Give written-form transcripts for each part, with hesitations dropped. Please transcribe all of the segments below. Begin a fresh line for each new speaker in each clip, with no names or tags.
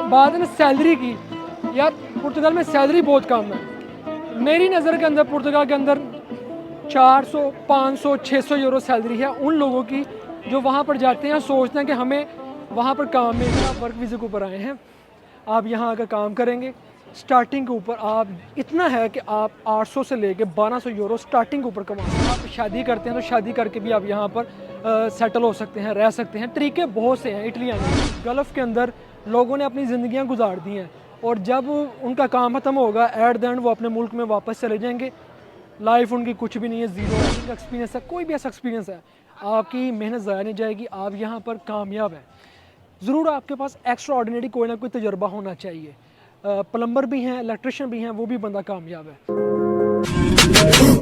बात है ना सैलरी की, यार पुर्तगाल में सैलरी बहुत कम है। मेरी नज़र के अंदर पुर्तगाल के अंदर 400, 500, 600 यूरो सैलरी है उन लोगों की जो वहाँ पर जाते हैं, सोचते हैं कि हमें वहाँ पर काम मिलेगा। वर्क वीज़े के ऊपर आए हैं, आप यहाँ आकर काम करेंगे। स्टार्टिंग के ऊपर आप इतना है कि आप 800 से लेके 1200 यूरो स्टार्टिंग के ऊपर कमाते हैं। आप शादी करते हैं तो शादी करके भी आप यहाँ पर सेटल हो सकते हैं, रह सकते हैं। तरीके बहुत से हैं इटली आने के। गल्फ़ के अंदर लोगों ने अपनी ज़िंदगियाँ गुजार दी हैं और जब उनका काम ख़त्म होगा एट द एंड वो अपने मुल्क में वापस चले जाएंगे। लाइफ उनकी कुछ भी नहीं है, ज़ीरो एक्सपीरियंस है। कोई भी ऐसा एक्सपीरियंस है, आपकी मेहनत ज़ाया नहीं जाएगी, आप यहाँ पर कामयाब हैं। ज़रूर आपके पास एक्स्ट्रा ऑर्डिनरी कोई ना कोई तजर्बा होना चाहिए। प्लम्बर भी हैं, इलेक्ट्रिशियन भी हैं, वो भी बंदा कामयाब है।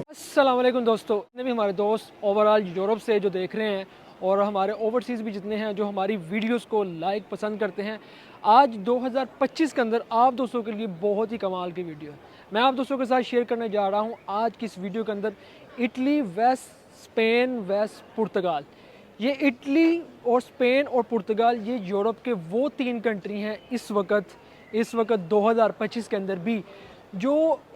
अस्सलाम वालेकुम दोस्तों, जितने भी हमारे दोस्त ओवरऑल यूरोप से जो देख रहे हैं और हमारे ओवरसीज़ भी जितने हैं जो हमारी वीडियोस को लाइक पसंद करते हैं, आज 2025 के अंदर आप दोस्तों के लिए बहुत ही कमाल की वीडियो है। मैं आप दोस्तों के साथ शेयर करने जा रहा हूँ आज की इस वीडियो के अंदर इटली, वेस्ट स्पेन, वेस्ट पुर्तगाल। ये इटली और स्पेन और पुर्तगाल ये यूरोप के वो 3 कंट्री हैं इस वक्त 2025 के अंदर भी जो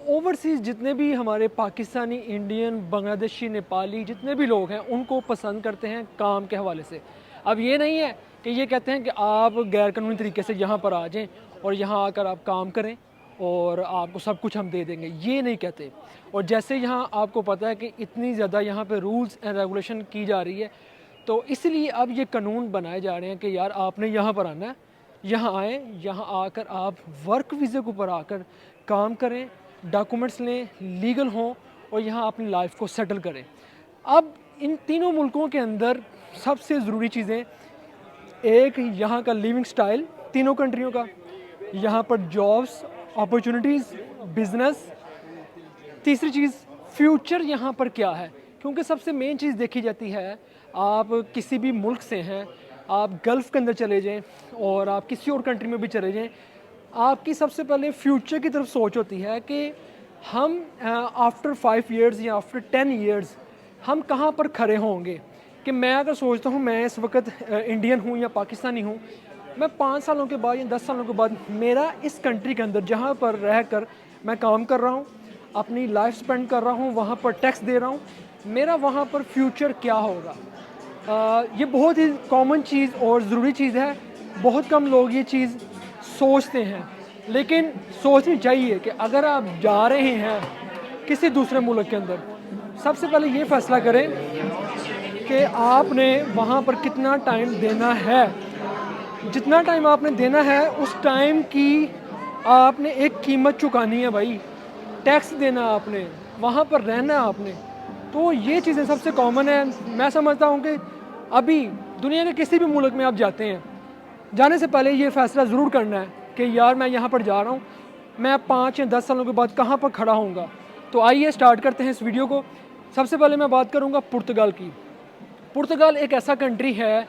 ओवरसीज़ जितने भी हमारे पाकिस्तानी, इंडियन, बांग्लादेशी, नेपाली जितने भी लोग हैं उनको पसंद करते हैं काम के हवाले से। अब ये नहीं है कि ये कहते हैं कि आप गैर कानूनी तरीके से यहाँ पर आ जाएं और यहाँ आकर आप काम करें और आपको सब कुछ हम दे देंगे, ये नहीं कहते। और जैसे यहाँ आपको पता है कि इतनी ज़्यादा यहाँ पे रूल्स एंड रेगुलेशन की जा रही है, तो इसलिए अब ये कानून बनाए जा रहे हैं कि यार आपने यहाँ पर आना है, यहाँ आएँ, यहाँ आकर आप वर्क वीज़े के ऊपर आकर काम करें, डॉक्यूमेंट्स लें, लीगल हों और यहाँ अपनी लाइफ को सेटल करें। अब इन तीनों मुल्कों के अंदर सबसे ज़रूरी चीज़ें, एक यहाँ का लिविंग स्टाइल तीनों कंट्रियों का, यहाँ पर जॉब्स, अपॉर्चुनिटीज़, बिज़नेस, तीसरी चीज़ फ्यूचर यहाँ पर क्या है। क्योंकि सबसे मेन चीज़ देखी जाती है, आप किसी भी मुल्क से हैं, आप गल्फ़ के अंदर चले जाएं और आप किसी और कंट्री में भी चले जाएं, आपकी सबसे पहले फ्यूचर की तरफ सोच होती है कि हम आफ्टर 5 ईयर्स या आफ्टर 10 ईयर्स हम कहाँ पर खड़े होंगे। कि मैं अगर सोचता हूँ मैं इस वक्त इंडियन हूँ या पाकिस्तानी हूँ, मैं 5 सालों के बाद या 10 सालों के बाद मेरा इस कंट्री के अंदर जहाँ पर रह कर मैं काम कर रहा हूँ, अपनी लाइफ स्पेंड कर रहा हूँ, वहाँ पर टैक्स दे रहा हूँ, मेरा वहाँ पर फ्यूचर क्या होगा। ये बहुत ही कॉमन चीज़ और ज़रूरी चीज़ है। बहुत कम लोग ये चीज़ सोचते हैं, लेकिन सोचनी चाहिए कि अगर आप जा रहे हैं किसी दूसरे मुल्क के अंदर, सबसे पहले ये फ़ैसला करें कि आपने वहाँ पर कितना टाइम देना है। जितना टाइम आपने देना है उस टाइम की आपने एक कीमत चुकानी है भाई। टैक्स देना आपने, वहाँ पर रहना आपने। तो ये चीज़ें सबसे कॉमन है। मैं समझता हूँ कि अभी दुनिया के किसी भी मुल्क में आप जाते हैं, जाने से पहले ये फ़ैसला ज़रूर करना है कि यार मैं यहाँ पर जा रहा हूँ, मैं 5 या 10 सालों के बाद कहाँ पर खड़ा होऊंगा। तो आइए स्टार्ट करते हैं इस वीडियो को। सबसे पहले मैं बात करूँगा पुर्तगाल की। पुर्तगाल एक ऐसा कंट्री है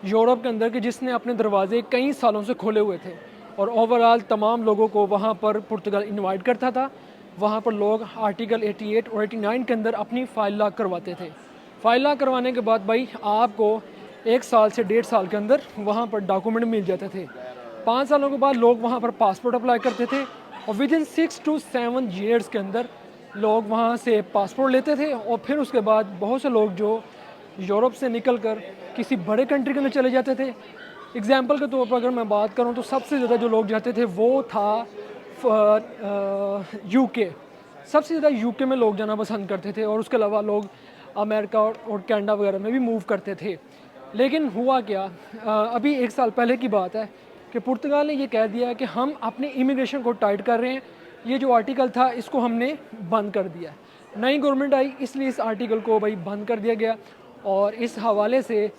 यूरोप के अंदर कि जिसने अपने दरवाजे कई सालों से खोले हुए थे और ओवरऑल तमाम लोगों को वहाँ पर पुर्तगाल इनवाइट करता था। वहाँ पर लोग आर्टिकल 88 और 89 के अंदर अपनी फ़ाइल लॉक करवाते थे। फ़ाइल लॉक करवाने के बाद भाई आपको 1 साल से 1.5 साल के अंदर वहाँ पर डॉक्यूमेंट मिल जाते थे। 5 सालों के बाद लोग वहाँ पर पासपोर्ट अप्लाई करते थे और विदिन 6 to 7 ईयर्स के अंदर लोग वहाँ से पासपोर्ट लेते थे। और फिर उसके बाद बहुत से लोग जो यूरोप से निकल कर किसी बड़े कंट्री के अंदर चले जाते थे। एग्ज़ाम्पल के तौर पर अगर मैं बात करूँ तो सबसे ज़्यादा जो लोग जाते थे वो था यूके। सबसे ज़्यादा यूके में लोग जाना पसंद करते थे और उसके अलावा लोग अमेरिका और कनाडा वगैरह में भी मूव करते थे। लेकिन हुआ क्या, अभी 1 साल पहले की बात है कि पुर्तगाल ने ये कह दिया कि हम अपने इमिग्रेशन को टाइट कर रहे हैं। ये जो आर्टिकल था इसको हमने बंद कर दिया। नई गवर्नमेंट आई इसलिए इस आर्टिकल को भाई बंद कर दिया गया। और इस हवाले से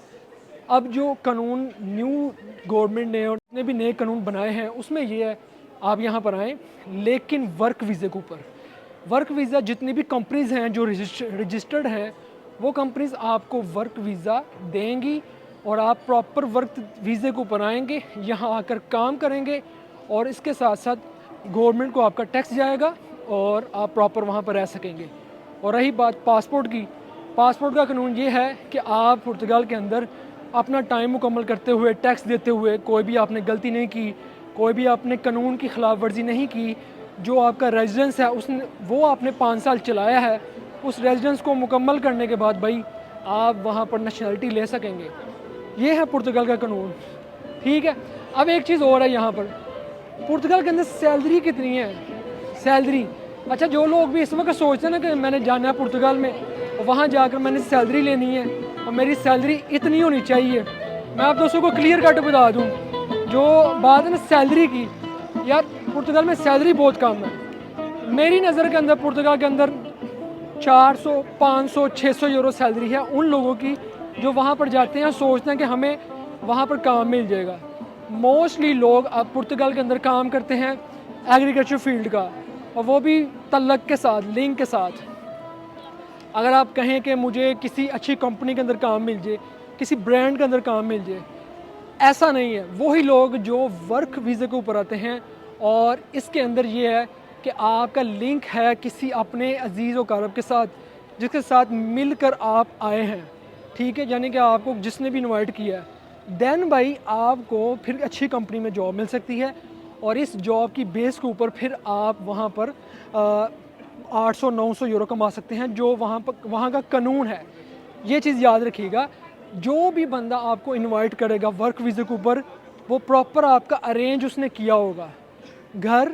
अब जो कानून न्यू गवर्नमेंट ने और जितने भी नए कानून बनाए हैं उसमें ये है, आप यहाँ पर आएँ लेकिन वर्क वीज़े के ऊपर। वर्क वीज़ा जितनी भी कंपनीज़ हैं जो रजिस्टर्ड हैं वो कंपनीज़ आपको वर्क वीज़ा देंगी और आप प्रॉपर वर्क वीज़े के ऊपर आएंगे, यहाँ आकर काम करेंगे और इसके साथ साथ गवर्नमेंट को आपका टैक्स जाएगा और आप प्रॉपर वहाँ पर रह सकेंगे। और रही बात पासपोर्ट की, पासपोर्ट का कानून ये है कि आप पुर्तगाल के अंदर अपना टाइम मुकम्मल करते हुए, टैक्स देते हुए, कोई भी आपने गलती नहीं की, कोई भी आपने कानून की खिलाफ वर्जी नहीं की, जो आपका रेजिडेंस है उसने वो आपने 5 साल चलाया है, उस रेजिडेंस को मुकम्मल करने के बाद भाई आप वहाँ पर नेशनलिटी ले सकेंगे। ये है पुर्तगाल का कानून, ठीक है। अब एक चीज़ और है यहाँ पर, पुर्तगाल के अंदर सैलरी कितनी है, सैलरी। अच्छा, जो लोग भी इस वक्त सोचते हैं ना कि मैंने जाना है पुर्तगाल में और वहाँ जाकर मैंने सैलरी लेनी है और मेरी सैलरी इतनी होनी चाहिए, मैं आप दोस्तों को क्लियर कट बता दूँ, जो बात है ना सैलरी की, यार पुर्तगाल में सैलरी बहुत कम है। मेरी नज़र के अंदर पुर्तगाल के अंदर 400, 500, 600 यूरो सैलरी है उन लोगों की जो वहाँ पर जाते हैं, सोचते हैं कि हमें वहाँ पर काम मिल जाएगा। मोस्टली लोग अब पुर्तगाल के अंदर काम करते हैं एग्रीकल्चर फील्ड का, और वो भी तल्लक के साथ, लिंक के साथ। अगर आप कहें कि मुझे किसी अच्छी कंपनी के अंदर काम मिल जाए, किसी ब्रांड के अंदर काम मिल जाए, ऐसा नहीं है। वही लोग जो वर्क वीज़े के ऊपर आते हैं, और इसके अंदर ये है कि आपका लिंक है किसी अपने अजीज़ व कारब के साथ, जिसके साथ मिलकर आप आए हैं, ठीक है, यानी कि आपको जिसने भी इनवाइट किया है, देन भाई आपको फिर अच्छी कंपनी में जॉब मिल सकती है, और इस जॉब की बेस के ऊपर फिर आप वहाँ पर 800-900 यूरो कमा सकते हैं, जो वहाँ का कानून है। ये चीज़ याद रखिएगा, जो भी बंदा आपको इनवाइट करेगा वर्क वीज़े के ऊपर, वो प्रॉपर आपका अरेंज उसने किया होगा, घर,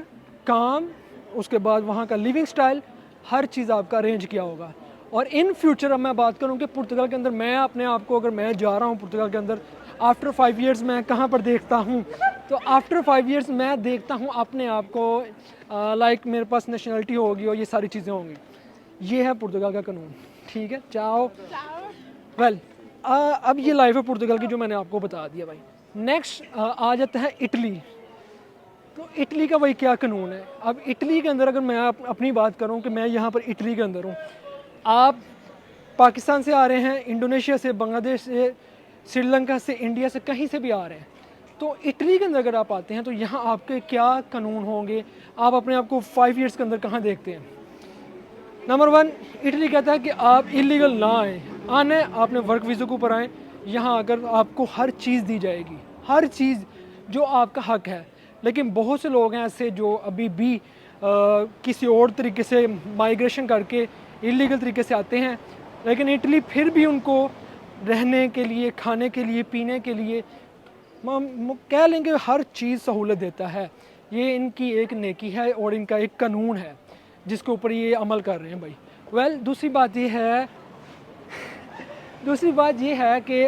काम, उसके बाद वहाँ का लिविंग स्टाइल, हर चीज़ आपका अरेंज किया होगा। और इन फ्यूचर अब मैं बात करूँ कि पुर्तगाल के अंदर मैं अपने आप को, अगर मैं जा रहा हूँ पुर्तगाल के अंदर आफ्टर 5 ईयर्स, मैं कहाँ पर देखता हूँ, तो आफ्टर 5 ईयर्स मैं देखता हूँ अपने आप को लाइक मेरे पास नेशनलिटी होगी और ये सारी चीज़ें होंगी। ये है पुर्तगाल का कानून, ठीक है। चाओ वेल, अब ये लाइफ है पुर्तगाल की जो मैंने आपको बता दिया भाई। नेक्स्ट आ जाता है इटली। तो इटली का भाई क्या कानून है। अब इटली के अंदर अगर मैं अपनी बात करूं कि मैं यहाँ पर इटली के अंदर हूँ, आप पाकिस्तान से आ रहे हैं, इंडोनेशिया से, बांग्लादेश से, श्रीलंका से, इंडिया से, कहीं से भी आ रहे हैं, तो इटली के अंदर अगर आप आते हैं तो यहाँ आपके क्या कानून होंगे, आप अपने आप को 5 ईयर्स के अंदर कहाँ देखते हैं। नंबर 1, इटली कहता है कि आप इलीगल ना आएँ, आने आपने वर्क वीज़े के ऊपर आएँ, यहाँ आकर आपको हर चीज़ दी जाएगी, हर चीज़ जो आपका हक है। लेकिन बहुत से लोग हैं ऐसे जो अभी भी किसी और तरीके से माइग्रेशन करके इलीगल तरीके से आते हैं, लेकिन इटली फिर भी उनको रहने के लिए, खाने के लिए, पीने के लिए, कह लेंगे हर चीज़ सहूलत देता है। ये इनकी एक नेकी है और इनका एक कानून है जिसके ऊपर ये अमल कर रहे हैं भाई। वेल, दूसरी बात ये है कि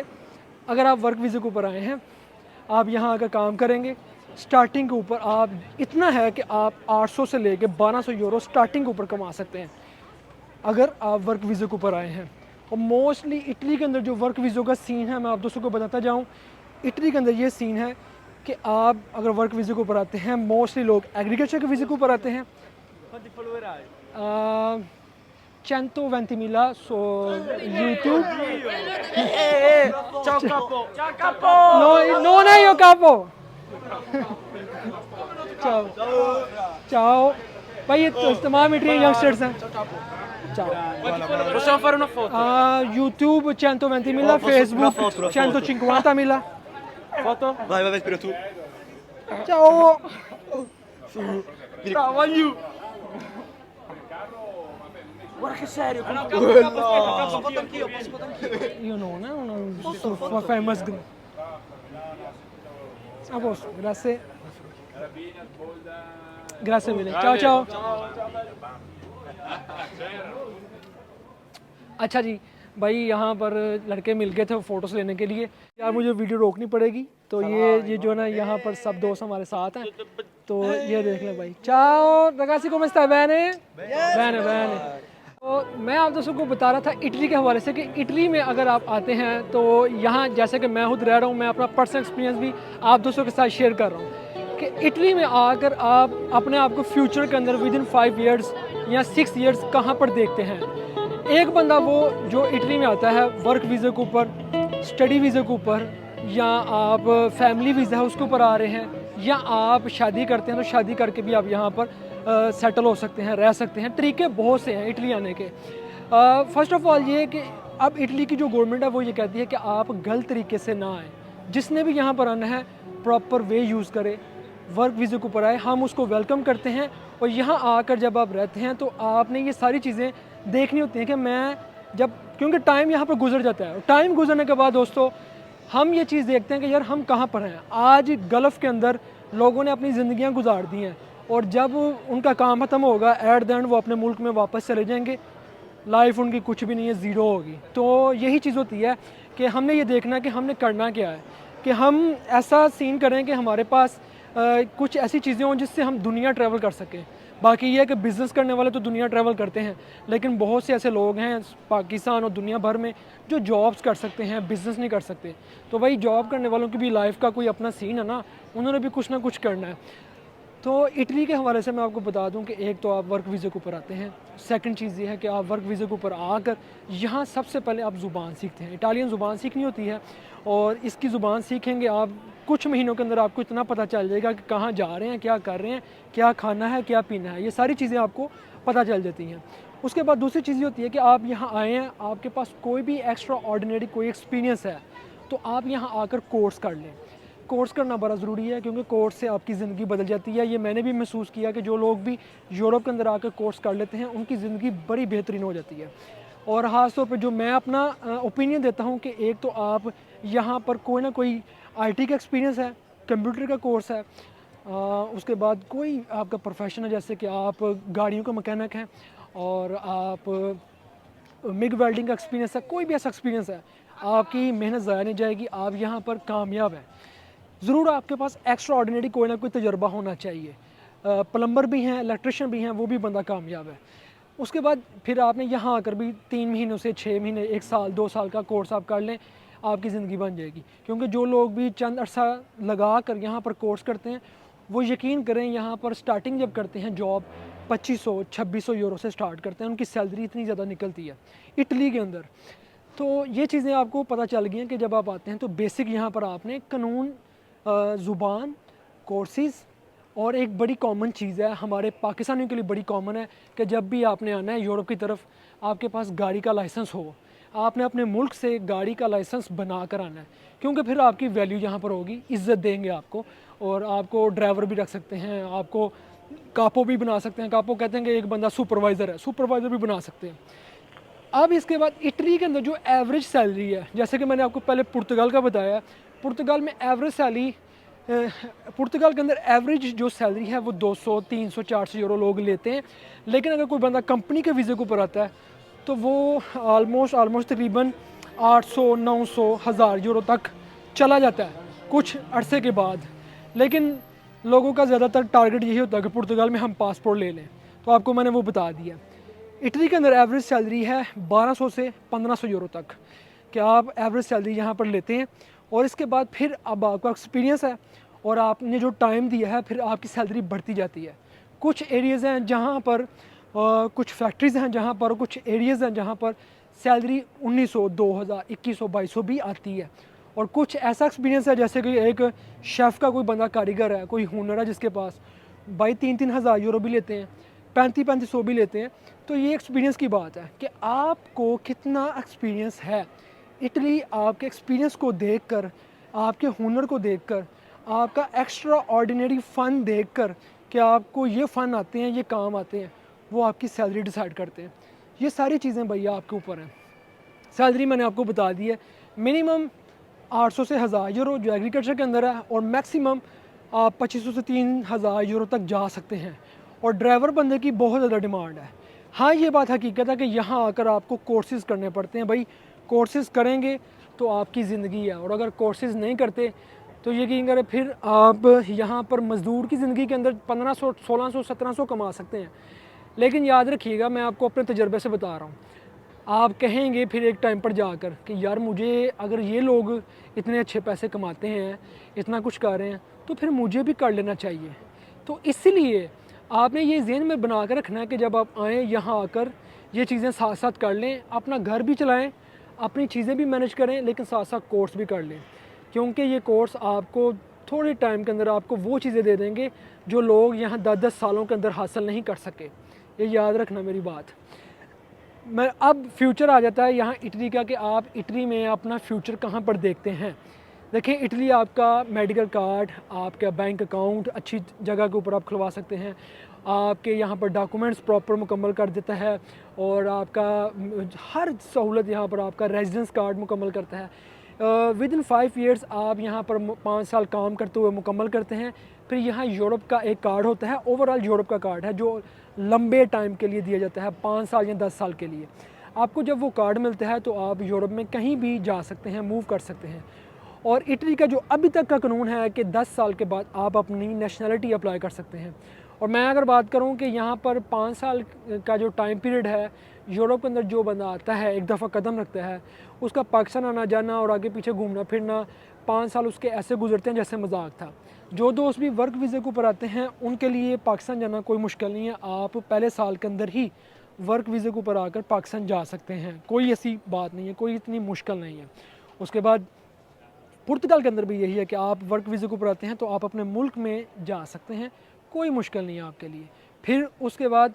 अगर आप वर्क वीज़े के ऊपर आए हैं, आप यहाँ आकर काम करेंगे, स्टार्टिंग के ऊपर आप इतना है कि आप 800 से लेके 1200 यूरो स्टार्टिंग के ऊपर कमा सकते हैं अगर आप वर्क वीज़े के ऊपर आए हैं। और मोस्टली इटली के अंदर जो वर्क वीज़ों का सीन है, मैं आप दोस्तों को बताता जाऊँ, इटली के अंदर ये सीन है कि आप अगर वर्क वीज़े के ऊपर आते हैं, मोस्टली लोग एग्रीकल्चर के वीज़े के ऊपर आते हैं। 120.000 su YouTube.
Ciao capo! Ciao capo!
No, non è io capo! Ciao! Ciao! भाई ये तो तमाम इटली यंगस्टर्स हैं। Ciao!
Possiamo fare una foto?
YouTube 120.000, Facebook 150.000.
Foto?
Vai, vai, spero tu.
Ciao!
Ciao, voglio! Guarda che serio! No, posso foto anch'io, posso foto anch'io.
Io non, una famous. A posto, grazie. Grazie mille. Ciao ciao. अच्छा जी, भाई यहाँ पर लड़के मिल गए थे photos लेने के लिए। यार मुझे वीडियो रोकनी पड़ेगी, तो ये जो है ना, यहाँ पर सब दोस्त हमारे साथ हैं, तो ये देख लें भाई। चाओ रगासी, come stai bene? Bene bene। तो मैं आप दोस्तों को बता रहा था इटली के हवाले से कि इटली में अगर आप आते हैं तो यहाँ, जैसे कि मैं खुद रह रहा हूँ, मैं अपना पर्सनल एक्सपीरियंस भी आप दोस्तों के साथ शेयर कर रहा हूँ कि इटली में आकर आप अपने आप को फ्यूचर के अंदर विदिन 5 ईयर्स या 6 ईयर्स कहाँ पर देखते हैं। एक बंदा वो जो इटली में आता है वर्क वीज़े के ऊपर, स्टडी वीज़े के ऊपर, या आप फैमिली वीज़ा है उसके ऊपर आ रहे हैं, या आप शादी करते हैं तो शादी करके भी आप यहाँ पर सेटल हो सकते हैं, रह सकते हैं। तरीके बहुत से हैं इटली आने के। फ़र्स्ट ऑफ़ ऑल ये कि अब इटली की जो गवर्नमेंट है वो ये कहती है कि आप गलत तरीके से ना आएँ। जिसने भी यहाँ पर आना है प्रॉपर वे यूज़ करे, वर्क वीज़े के ऊपर आए, हम उसको वेलकम करते हैं। और यहाँ आकर जब आप रहते हैं तो आपने ये सारी चीज़ें देखनी होती हैं कि मैं जब, क्योंकि टाइम यहाँ पर गुजर जाता है, और टाइम गुजरने के बाद दोस्तों हम ये चीज़ देखते हैं कि यार हम कहाँ पर हैं। आज गल्फ़ के अंदर लोगों ने अपनी ज़िंदगियाँ गुजार दी हैं, और जब उनका काम ख़त्म होगा एट द एंड वो अपने मुल्क में वापस चले जाएंगे, लाइफ उनकी कुछ भी नहीं है, ज़ीरो होगी। तो यही चीज़ होती है कि हमने ये देखना है कि हमने करना क्या है, कि हम ऐसा सीन करें कि हमारे पास कुछ ऐसी चीज़ें हों जिससे हम दुनिया ट्रैवल कर सकें। बाकी ये है कि बिज़नेस करने वाले तो दुनिया ट्रैवल करते हैं, लेकिन बहुत से ऐसे लोग हैं पाकिस्तान और दुनिया भर में जो जॉब्स कर सकते हैं, बिज़नेस नहीं कर सकते। तो भाई जॉब करने वालों की भी लाइफ का कोई अपना सीन है ना, उन्होंने भी कुछ ना कुछ करना है। तो इटली के हवाले से मैं आपको बता दूं कि एक तो आप वर्क वीज़े के ऊपर आते हैं, सेकंड चीज़ ये है कि आप वर्क वीज़े के ऊपर आकर यहाँ सबसे पहले आप ज़ुबान सीखते हैं। इटालियन ज़ुबान सीखनी होती है, और इसकी ज़ुबान सीखेंगे आप, कुछ महीनों के अंदर आपको इतना पता चल जाएगा कि कहाँ जा रहे हैं, क्या कर रहे हैं, क्या खाना है, क्या पीना है, ये सारी चीज़ें आपको पता चल जाती हैं। उसके बाद दूसरी चीज़ ये होती है कि आप यहाँ आए हैं, आपके पास कोई भी एक्स्ट्रा ऑर्डिनरी कोई एक्सपीरियंस है, तो आप यहाँ आकर कोर्स कर लें। कोर्स करना बड़ा ज़रूरी है, क्योंकि कोर्स से आपकी ज़िंदगी बदल जाती है। ये मैंने भी महसूस किया कि जो लोग भी यूरोप के अंदर आकर कोर्स कर लेते हैं उनकी ज़िंदगी बड़ी बेहतरीन हो जाती है। और ख़ास तौर पे जो मैं अपना ओपिनियन देता हूँ कि एक तो आप यहाँ पर कोई ना कोई आईटी का एक्सपीरियंस है, कंप्यूटर का कोर्स है, उसके बाद कोई आपका प्रोफेशन है, जैसे कि आप गाड़ियों का मैकेनिक हैं और आप मिग वेल्डिंग का एक्सपीरियंस है, कोई भी ऐसा एक्सपीरियंस है, आपकी मेहनत ज़ाया नहीं जाएगी, आप यहाँ पर कामयाब हैं। ज़रूर आपके पास एक्स्ट्रा ऑर्डिनरी कोई ना कोई तजर्बा होना चाहिए। प्लम्बर भी हैं, इलेक्ट्रिशियन भी हैं, वो भी बंदा कामयाब है। उसके बाद फिर आपने यहाँ आकर भी 3 महीनों से 6 महीने, 1 साल, 2 साल का कोर्स आप कर लें, आपकी ज़िंदगी बन जाएगी। क्योंकि जो लोग भी चंद अरसा लगा कर यहाँ पर कोर्स करते हैं, वो यकीन करें यहाँ पर स्टार्टिंग जब करते हैं जॉब 2500-2600 यूरो से स्टार्ट करते हैं, उनकी सैलरी इतनी ज़्यादा निकलती है इटली के अंदर। तो ये चीज़ें आपको पता चल गई हैं कि जब आप आते हैं तो बेसिक यहाँ पर आपने कानून, ज़ुबान, कोर्सेज़, और एक बड़ी कॉमन चीज़ है हमारे पाकिस्तानियों के लिए बड़ी कॉमन है कि जब भी आपने आना है यूरोप की तरफ, आपके पास गाड़ी का लाइसेंस हो। आपने अपने मुल्क से गाड़ी का लाइसेंस बना कर आना है, क्योंकि फिर आपकी वैल्यू यहाँ पर होगी, इज़्ज़त देंगे आपको, और आपको ड्राइवर भी रख सकते हैं, आपको कापो भी बना सकते हैं। कापो कहते हैं कि एक बंदा सुपरवाइज़र है, सुपरवाइज़र भी बना सकते हैं। अब इसके बाद इटली के अंदर जो एवरेज सैलरी है, जैसे कि मैंने आपको पहले पुर्तगाल का बताया, पुर्तगाल में एवरेज सैलरी, पुर्तगाल के अंदर एवरेज जो सैलरी है वो 200, 300, 400 यूरो लोग लेते हैं। लेकिन अगर कोई बंदा कंपनी के वीज़े के ऊपर आता है तो वो ऑलमोस्ट तकरीबन 800, 900, 1000 यूरो तक चला जाता है कुछ अरसे के बाद। लेकिन लोगों का ज़्यादातर टारगेट यही होता है कि पुर्तगाल में हम पासपोर्ट ले लें, तो आपको मैंने वो बता दिया। इटली के अंदर एवरेज सैलरी है 1200 से 1500 यूरो तक, क्या आप एवरेज सैलरी यहाँ पर लेते हैं। और इसके बाद फिर अब आपका एक्सपीरियंस है और आपने जो टाइम दिया है, फिर आपकी सैलरी बढ़ती जाती है। कुछ एरियाज़ हैं जहाँ पर कुछ फैक्ट्रीज़ हैं जहाँ पर, कुछ एरियाज़ हैं जहाँ पर सैलरी 1900, 2000, 2100, 2200 भी आती है। और कुछ ऐसा एक्सपीरियंस है जैसे कि एक शेफ़ का कोई बंदा कारीगर है, कोई हुनर है जिसके पास, भाई 3-3 हज़ार यूरो भी लेते हैं, 3500 भी लेते हैं। तो ये एक्सपीरियंस की बात है कि आपको कितना एक्सपीरियंस है। इटली आपके एक्सपीरियंस को देखकर, आपके हुनर को देखकर, आपका एक्स्ट्रा ऑर्डिनरी फ़न देखकर कि आपको ये फ़न आते हैं, ये काम आते हैं, वो आपकी सैलरी डिसाइड करते हैं। ये सारी चीज़ें भैया आपके ऊपर हैं। सैलरी मैंने आपको बता दी है, मिनिमम 800 से 1000 यूरो जो एग्रीकल्चर के अंदर है, और मैक्सिमम आप 2500 से 3000 यूरो तक जा सकते हैं। और ड्राइवर बंदे की बहुत ज़्यादा डिमांड है। हाँ, ये बात हकीकत है कि यहाँ आकर आपको कोर्सेज़ करने पड़ते हैं। भाई कोर्सेज़ करेंगे तो आपकी ज़िंदगी है, और अगर कोर्सेज़ नहीं करते तो यकीन करें फिर आप यहाँ पर मज़दूर की ज़िंदगी के अंदर 1500, 1600, 1700 कमा सकते हैं। लेकिन याद रखिएगा, मैं आपको अपने तजर्बे से बता रहा हूँ, आप कहेंगे फिर एक टाइम पर जाकर कि यार मुझे, अगर ये लोग इतने अच्छे पैसे कमाते हैं, इतना कुछ कर रहे हैं, तो फिर मुझे भी कर लेना चाहिए। तो इसीलिए आपने ये ज़हन में बना कर रखना है कि जब आप आएँ यहाँ आकर ये चीज़ें साथ साथ कर लें, अपना घर भी चलाएँ, अपनी चीज़ें भी मैनेज करें, लेकिन साथ साथ कोर्स भी कर लें। क्योंकि ये कोर्स आपको थोड़े टाइम के अंदर आपको वो चीज़ें दे देंगे जो लोग यहाँ 10-10 सालों के अंदर हासिल नहीं कर सके। ये याद रखना मेरी बात। मैं अब फ्यूचर आ जाता है यहाँ इटली का, कि आप इटली में अपना फ्यूचर कहाँ पर देखते हैं। देखिए इटली आपका मेडिकल कार्ड, आपका बैंक अकाउंट अच्छी जगह के ऊपर आप खुलवा सकते हैं, आपके यहाँ पर डॉक्यूमेंट्स प्रॉपर मुकम्मल कर देता है, और आपका हर सहूलत यहाँ पर आपका रेजिडेंस कार्ड मुकम्मल करता है। विद इन 5 ईयर्स आप यहाँ पर 5 साल काम करते हुए मुकम्मल करते हैं। फिर यहाँ यूरोप का एक कार्ड होता है, ओवरऑल यूरोप का कार्ड है जो लंबे टाइम के लिए दिया जाता है, 5 साल या 10 साल के लिए। आपको जब वो कार्ड मिलता है तो आप यूरोप में कहीं भी जा सकते हैं, मूव कर सकते हैं। और इटली का जो अभी तक का कानून है कि 10 साल के बाद आप अपनी नेशनलिटी अप्लाई कर सकते हैं। और मैं अगर बात करूं कि यहाँ पर 5 साल का जो टाइम पीरियड है, यूरोप के अंदर जो बंदा आता है, एक दफ़ा कदम रखता है, उसका पाकिस्तान आना जाना और आगे पीछे घूमना फिरना 5 साल उसके ऐसे गुजरते हैं जैसे मजाक था। जो दोस्त भी वर्क वीज़े के ऊपर आते हैं उनके लिए पाकिस्तान जाना कोई मुश्किल नहीं है। आप पहले साल के अंदर ही वर्क वीज़े के ऊपर आकर पाकिस्तान जा सकते हैं, कोई ऐसी बात नहीं है, कोई इतनी मुश्किल नहीं है। उसके बाद पुर्तगाल के अंदर भी यही है कि आप वर्क वीज़े के ऊपर आते हैं तो आप अपने मुल्क में जा सकते हैं, कोई मुश्किल नहीं है आपके लिए। फिर उसके बाद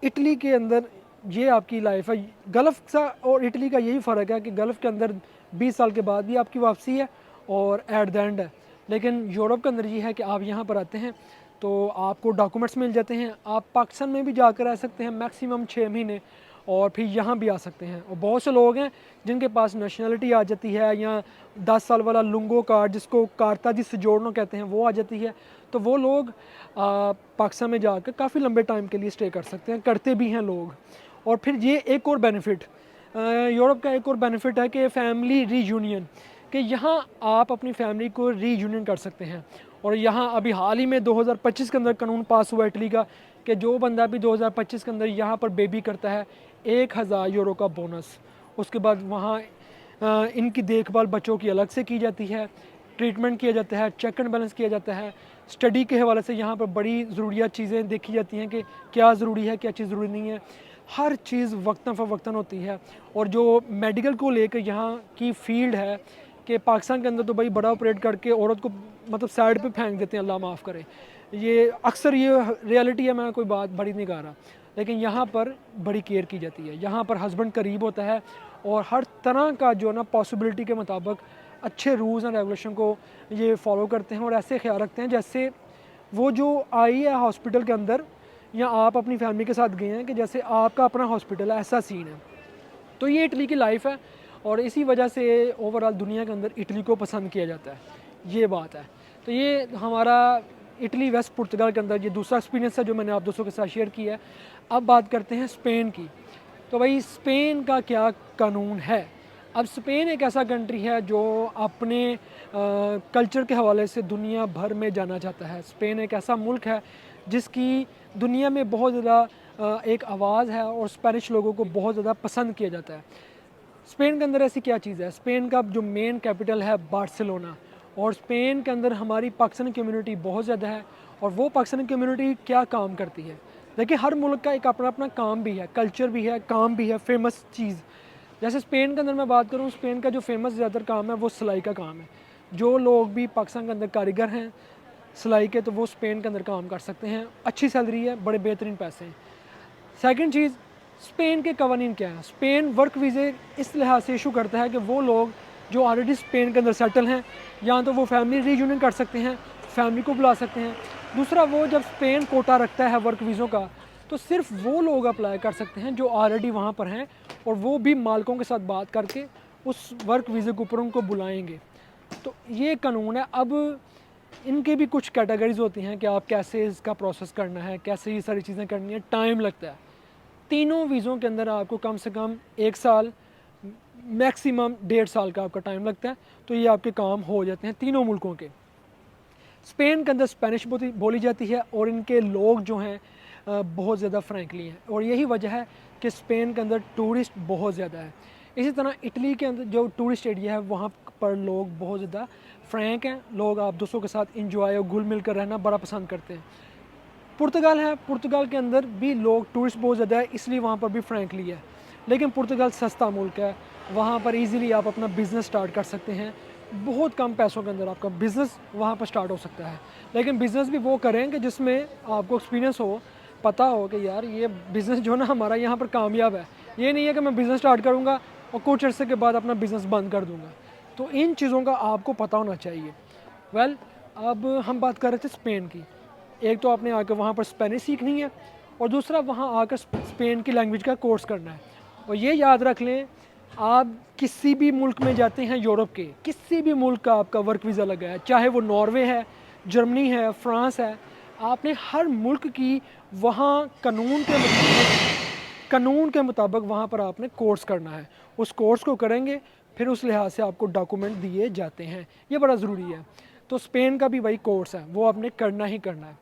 इटली के अंदर ये आपकी लाइफ है। गल्फ़ का और इटली का यही फ़र्क है कि गल्फ़ के अंदर 20 साल के बाद भी आपकी वापसी है और एट द एंड है, लेकिन यूरोप के अंदर ये है कि आप यहाँ पर आते हैं तो आपको डॉक्यूमेंट्स मिल जाते हैं, आप पाकिस्तान में भी जाकर रह सकते हैं मैक्सिमम 6 महीने, और फिर यहाँ भी आ सकते हैं। और बहुत से लोग हैं जिनके पास नेशनलिटी आ जाती है, या 10 साल वाला लुंगो कार्ड जिसको कारताजी से जोड़ना कहते हैं वो आ जाती है, तो वो लोग पाकिस्तान में जाकर काफ़ी लंबे टाइम के लिए स्टे कर सकते हैं, करते भी हैं लोग। और फिर ये एक और बेनिफिट, यूरोप का एक और बेनिफिट है कि फ़ैमिली रीयूनियन, कि यहाँ आप अपनी फैमिली को रीयूनियन कर सकते हैं। और यहाँ अभी हाल ही में 2025 के अंदर कानून पास हुआ इटली का कि जो बंदा भी 2025 के अंदर यहाँ पर बेबी करता है 1000 यूरो का बोनस। उसके बाद वहाँ इनकी देखभाल बच्चों की अलग से की जाती है, ट्रीटमेंट किया जाता है, चेक एंड बैलेंस किया जाता है। स्टडी के हवाले से यहाँ पर बड़ी ज़रूरियात चीज़ें देखी जाती हैं कि क्या ज़रूरी है क्या चीज़ ज़रूरी नहीं है, हर चीज़ वक्तन फ़वक्तन होती है। और जो मेडिकल को लेकर यहाँ की फील्ड है कि पाकिस्तान के अंदर तो भाई बड़ा ऑपरेट करके औरत को मतलब साइड पे फेंक देते हैं, अल्लाह माफ़ करे, ये अक्सर ये रियलिटी है, मैं कोई बात बड़ी नहीं कर रहा, लेकिन यहाँ पर बड़ी केयर की जाती है। यहाँ पर हस्बैंड करीब होता है और हर तरह का जो ना पॉसिबिलिटी के मुताबिक अच्छे रूल्स एंड रेगुलेशन को ये फॉलो करते हैं और ऐसे ख्याल रखते हैं जैसे वो जो आई है हॉस्पिटल के अंदर, या आप अपनी फैमिली के साथ गए हैं कि जैसे आपका अपना हॉस्पिटल है, ऐसा सीन है। तो ये इटली की लाइफ है और इसी वजह से ओवरऑल दुनिया के अंदर इटली को पसंद किया जाता है, ये बात है। तो ये हमारा इटली वेस्ट पुर्तगाल के अंदर ये दूसरा एक्सपीरियंस है जो मैंने आप दोस्तों के साथ शेयर किया है। अब बात करते हैं स्पेन की। तो भाई स्पेन का क्या कानून है। अब स्पेन एक ऐसा कंट्री है जो अपने कल्चर के हवाले से दुनिया भर में जाना जाता है। स्पेन एक ऐसा मुल्क है जिसकी दुनिया में बहुत ज़्यादा एक आवाज़ है और स्पेनिश लोगों को बहुत ज़्यादा पसंद किया जाता है। स्पेन के अंदर ऐसी क्या चीज़ है, स्पेन का जो मेन कैपिटल है बार्सिलोना, और स्पेन के अंदर हमारी पाकिस्तानी कम्युनिटी बहुत ज़्यादा है। और वो पाकिस्तानी कम्युनिटी क्या काम करती है, देखिए हर मुल्क का एक अपना अपना काम भी है, कल्चर भी है, काम भी है, फेमस चीज़। जैसे स्पेन के अंदर मैं बात करूँ, स्पेन का जो फेमस ज़्यादातर काम है वो सिलाई का काम है। जो लोग भी पाकिस्तान के अंदर कारीगर हैं सिलाई के, तो वो स्पेन के अंदर काम कर सकते हैं, अच्छी सैलरी है, बड़े बेहतरीन पैसे हैं। सेकंड चीज़, स्पेन के कवानीन क्या है। स्पेन वर्क वीज़े इस लिहाज से इशू करता है कि वो लोग जो ऑलरेडी स्पेन के अंदर सेटल हैं, या तो वो फैमिली रीयूनियन कर सकते हैं, फैमिली को बुला सकते हैं। दूसरा, वो जब स्पेन कोटा रखता है वर्क वीज़ों का, तो सिर्फ वो लोग अप्लाई कर सकते हैं जो ऑलरेडी वहाँ पर हैं, और वो भी मालिकों के साथ बात करके उस वर्क वीज़े के ऊपर उनको बुलाएंगे। तो ये कानून है। अब इनके भी कुछ कैटेगरीज होती हैं कि आप कैसे इसका प्रोसेस करना है, कैसे ये सारी चीज़ें करनी है, टाइम लगता है। तीनों वीज़ों के अंदर आपको कम से कम 1 साल, मैक्सिमम 1.5 साल का आपका टाइम लगता है, तो ये आपके काम हो जाते हैं तीनों मुल्कों के। स्पेन के अंदर स्पेनिश बोली जाती है और इनके लोग जो हैं बहुत ज़्यादा फ्रैंकली हैं, और यही वजह है कि स्पेन के अंदर टूरिस्ट बहुत ज़्यादा है। इसी तरह इटली के अंदर जो टूरिस्ट एरिया है वहाँ पर लोग बहुत ज़्यादा फ्रैंक हैं, लोग आप दोस्तों के साथ इंजॉय और घुल मिल कर रहना बड़ा पसंद करते हैं। पुर्तगाल है, पुर्तगाल के अंदर भी लोग टूरिस्ट बहुत ज़्यादा है, इसलिए वहाँ पर भी फ्रैंकली है। लेकिन पुर्तगाल सस्ता मुल्क है, वहाँ पर इजीली आप अपना बिज़नेस स्टार्ट कर सकते हैं, बहुत कम पैसों के अंदर आपका बिज़नेस वहाँ पर स्टार्ट हो सकता है। लेकिन बिज़नेस भी वो करें कि जिसमें आपको एक्सपीरियंस हो, पता हो कि यार ये बिज़नेस जो ना हमारा यहाँ पर कामयाब है। ये नहीं है कि मैं बिज़नेस स्टार्ट करूँगा और कुछ अर्से के बाद अपना बिज़नेस बंद कर दूँगा। तो इन चीज़ों का आपको पता होना चाहिए। वेल अब हम बात कर रहे थे स्पेन की। एक तो आपने आकर वहाँ पर स्पेनिश सीखनी है और दूसरा वहाँ आकर स्पेन की लैंग्वेज का कोर्स करना है। और ये याद रख लें, आप किसी भी मुल्क में जाते हैं यूरोप के, किसी भी मुल्क का आपका वर्क वीज़ा लगा है, चाहे वो नॉर्वे है, जर्मनी है, फ्रांस है, आपने हर मुल्क की वहाँ कानून के मुताबिक वहाँ पर आपने कोर्स करना है। उस कोर्स को करेंगे फिर उस लिहाज से आपको डॉक्यूमेंट दिए जाते हैं, ये बड़ा ज़रूरी है। तो स्पेन का भी वही कोर्स है, वो आपने करना ही करना है।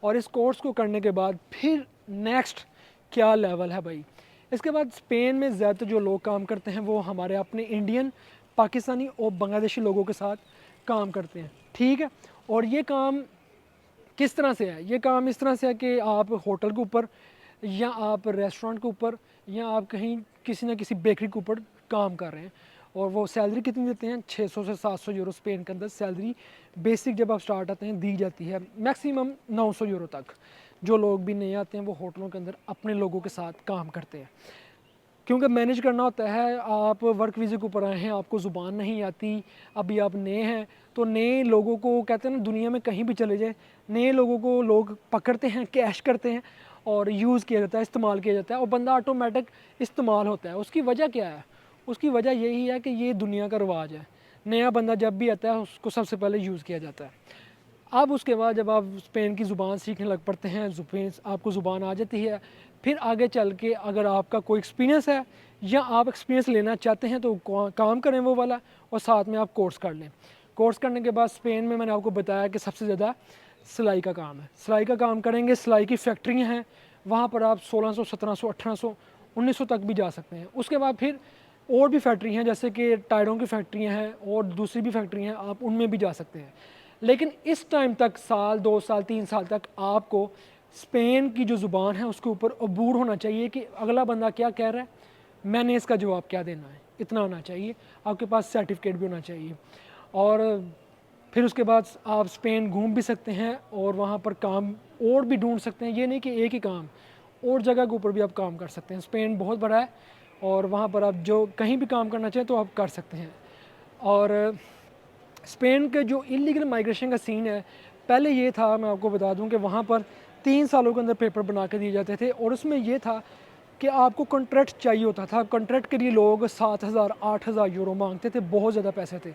और इस कोर्स को करने के बाद फिर नेक्स्ट क्या लेवल है भाई। इसके बाद स्पेन में ज़्यादातर जो लोग काम करते हैं वो हमारे अपने इंडियन, पाकिस्तानी और बांग्लादेशी लोगों के साथ काम करते हैं, ठीक है। और ये काम किस तरह से है? ये काम इस तरह से है कि आप होटल के ऊपर या आप रेस्टोरेंट के ऊपर या आप कहीं किसी न किसी बेकरी के ऊपर काम कर रहे हैं और वो सैलरी कितनी देते हैं? 600 से 700 यूरो स्पेन के अंदर सैलरी बेसिक जब आप स्टार्ट आते हैं दी जाती है, मैक्सिमम 900 यूरो तक। जो लोग भी नए आते हैं वो होटलों के अंदर अपने लोगों के साथ काम करते हैं, क्योंकि मैनेज करना होता है। आप वर्क वीज़े के ऊपर आए हैं, आपको ज़ुबान नहीं आती, अभी आप नए हैं, तो नए लोगों को कहते हैं ना, दुनिया में कहीं भी चले जाए नए लोगों को लोग पकड़ते हैं, कैश करते हैं और यूज़ किया जाता है, इस्तेमाल किया जाता है और बंदा ऑटोमेटिक इस्तेमाल होता है। उसकी वजह क्या है? उसकी वजह यही है कि ये दुनिया का रिवाज है। नया बंदा जब भी आता है उसको सबसे पहले यूज़ किया जाता है। अब उसके बाद जब आप स्पेन की ज़ुबान सीखने लग पड़ते हैं, आपको ज़ुबान आ जाती है, फिर आगे चल के अगर आपका कोई एक्सपीरियंस है या आप एक्सपीरियंस लेना चाहते हैं तो काम करें वो वाला और साथ में आप कोर्स कर लें। कोर्स करने के बाद स्पेन में मैंने आपको बताया कि सबसे ज़्यादा सिलाई का काम है। सिलाई का काम करेंगे, सिलाई की फैक्ट्रियाँ हैं, वहाँ पर आप 1600, 1700, 1800, 1900 तक भी जा सकते हैं। उसके बाद फिर और भी फैक्ट्री हैं, जैसे कि टायरों की फैक्ट्रियाँ हैं और दूसरी भी फैक्ट्री हैं, आप उनमें भी जा सकते हैं। लेकिन इस टाइम तक, साल 2 साल 3 साल तक आपको स्पेन की जो ज़ुबान है उसके ऊपर अबूर होना चाहिए कि अगला बंदा क्या कह रहा है, मैंने इसका जवाब क्या देना है, इतना होना चाहिए। आपके पास सर्टिफिकेट भी होना चाहिए। और फिर उसके बाद आप स्पेन घूम भी सकते हैं और वहाँ पर काम और भी ढूंढ सकते हैं। ये नहीं कि एक ही काम, और जगह के ऊपर भी आप काम कर सकते हैं। स्पेन बहुत बड़ा है और वहाँ पर आप जो कहीं भी काम करना चाहें तो आप कर सकते हैं। और स्पेन के जो इलीगल माइग्रेशन का सीन है, पहले ये था, मैं आपको बता दूं कि वहाँ पर 3 सालों के अंदर पेपर बना के दिए जाते थे और उसमें ये था कि आपको कॉन्ट्रैक्ट चाहिए होता था। कॉन्ट्रैक्ट के लिए लोग 7,000 8,000 यूरो मांगते थे, बहुत ज़्यादा पैसे थे।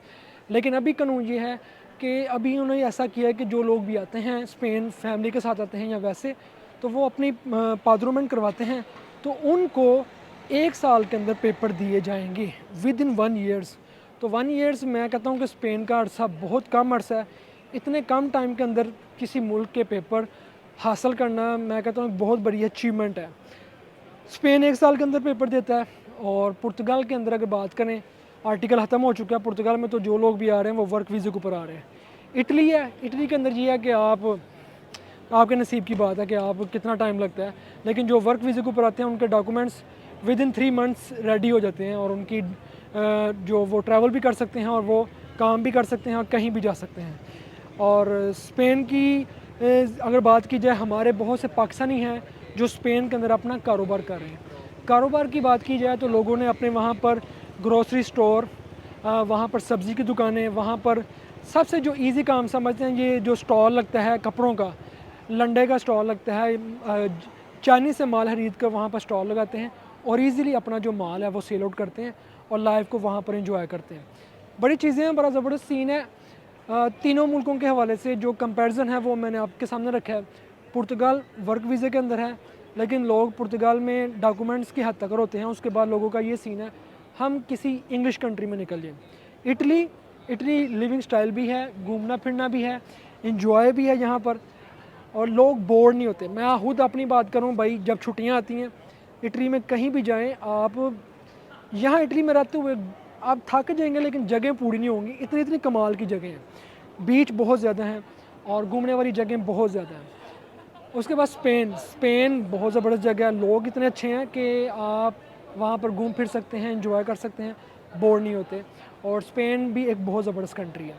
लेकिन अभी कानून ये है कि अभी उन्होंने ऐसा किया है कि जो लोग भी आते हैं स्पेन फैमिली के साथ आते हैं या वैसे, तो वो अपनी पाद्रोमेंट करवाते हैं, तो उनको 1 साल के अंदर पेपर दिए जाएंगे, विद इन 1 ईयर्स। तो 1 ईयर्स मैं कहता हूँ कि स्पेन का अरसा बहुत कम अरसा है। इतने कम टाइम के अंदर किसी मुल्क के पेपर हासिल करना, मैं कहता हूँ बहुत बड़ी अचीवमेंट है। स्पेन 1 साल के अंदर पेपर देता है। और पुर्तगाल के अंदर अगर बात करें, आर्टिकल ख़त्म हो चुका है पुर्तगाल में, तो जो लोग भी आ रहे हैं वो वर्क वीज़े के ऊपर आ रहे हैं। इटली है, इटली के अंदर ये है कि आपके नसीब की बात है कि आप कितना टाइम लगता है, लेकिन जो वर्क वीज़े के ऊपर आते हैं उनके documents with in 3 months ready हो जाते हैं और उनकी जो वो ट्रैवल भी कर सकते हैं और वो काम भी कर सकते हैं और कहीं भी जा सकते हैं। और स्पेन की अगर बात की जाए, हमारे बहुत से पाकिस्तानी हैं जो स्पेन के अंदर अपना कारोबार कर रहे हैं। कारोबार की बात की जाए तो लोगों ने अपने वहाँ पर ग्रोसरी स्टोर, वहाँ पर सब्ज़ी की दुकानें, वहाँ पर सबसे जो इजी काम समझते हैं, ये जो स्टॉल लगता है कपड़ों का, लंडे का स्टॉल लगता है, चाइनीज़ से माल खरीद कर वहाँ पर स्टॉल लगाते हैं और इजीली अपना जो माल है वो सेल आउट करते हैं और लाइफ को वहाँ पर एंजॉय करते हैं। बड़ी चीज़ें हैं, बड़ा ज़बरदस्त सीन है। तीनों मुल्कों के हवाले से जो कंपैरिजन है वो मैंने आपके सामने रखा है। पुर्तगाल वर्क वीज़े के अंदर है, लेकिन लोग पुर्तगाल में डॉक्यूमेंट्स की हद तक होते हैं। उसके बाद लोगों का ये सीन है, हम किसी इंग्लिश कंट्री में निकल जाएँ। इटली लिविंग स्टाइल भी है, घूमना फिरना भी है, इंजॉय भी है यहाँ पर, और लोग बोर नहीं होते। मैं खुद अपनी बात करूँ भाई, जब छुट्टियाँ आती हैं इटली में कहीं भी जाएँ आप, यहाँ इटली में रहते हुए आप थक जाएंगे लेकिन जगह पूरी नहीं होंगी, इतनी इतनी कमाल की जगह हैं। बीच बहुत ज़्यादा हैं और घूमने वाली जगह बहुत ज़्यादा हैं। उसके बाद स्पेन बहुत ज़बरदस्त जगह है, लोग इतने अच्छे हैं कि आप वहाँ पर घूम फिर सकते हैं, एंजॉय कर सकते हैं, बोर नहीं होते। और स्पेन भी एक बहुत ज़बरदस्त कंट्री है।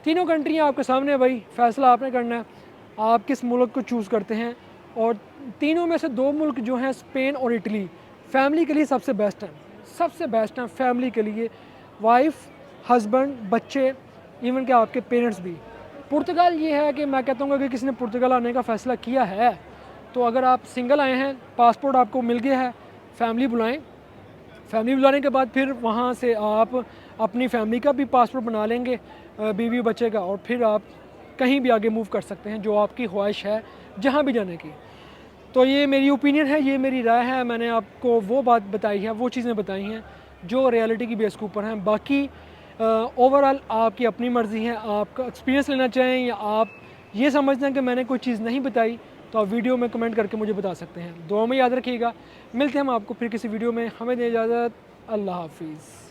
तीनों कंट्रियाँ आपके सामने है भाई, फ़ैसला आपने करना है, आप किस मुल्क को चूज़ करते हैं। और तीनों में से 2 मुल्क जो हैं स्पेन और इटली, फैमिली के लिए सबसे बेस्ट हैं, सबसे बेस्ट हैं फैमिली के लिए। वाइफ हस्बैंड, बच्चे, इवन कि आपके पेरेंट्स भी। पुर्तगाल ये है कि मैं कहता हूँ अगर किसी ने पुर्तगाल आने का फ़ैसला किया है तो अगर आप सिंगल आए हैं, पासपोर्ट आपको मिल गया है, फैमिली बुलाएं। फैमिली बुलाने के बाद फिर वहाँ से आप अपनी फैमिली का भी पासपोर्ट बना लेंगे, बीवी बच्चे का, और फिर आप कहीं भी आगे मूव कर सकते हैं जो आपकी ख्वाहिश है जहाँ भी जाने की। तो ये मेरी ओपिनियन है, ये मेरी राय है, मैंने आपको वो बात बताई है, वो चीज़ें बताई हैं जो रियलिटी की बेस के ऊपर हैं। बाकी ओवरऑल आपकी अपनी मर्ज़ी है, आपका एक्सपीरियंस लेना चाहें या आप ये समझते हैं कि मैंने कोई चीज़ नहीं बताई तो आप वीडियो में कमेंट करके मुझे बता सकते हैं। दुआ में याद रखिएगा, मिलते हैं हम आपको फिर किसी वीडियो में। हमें दें इजाज़त, अल्लाह हाफिज़।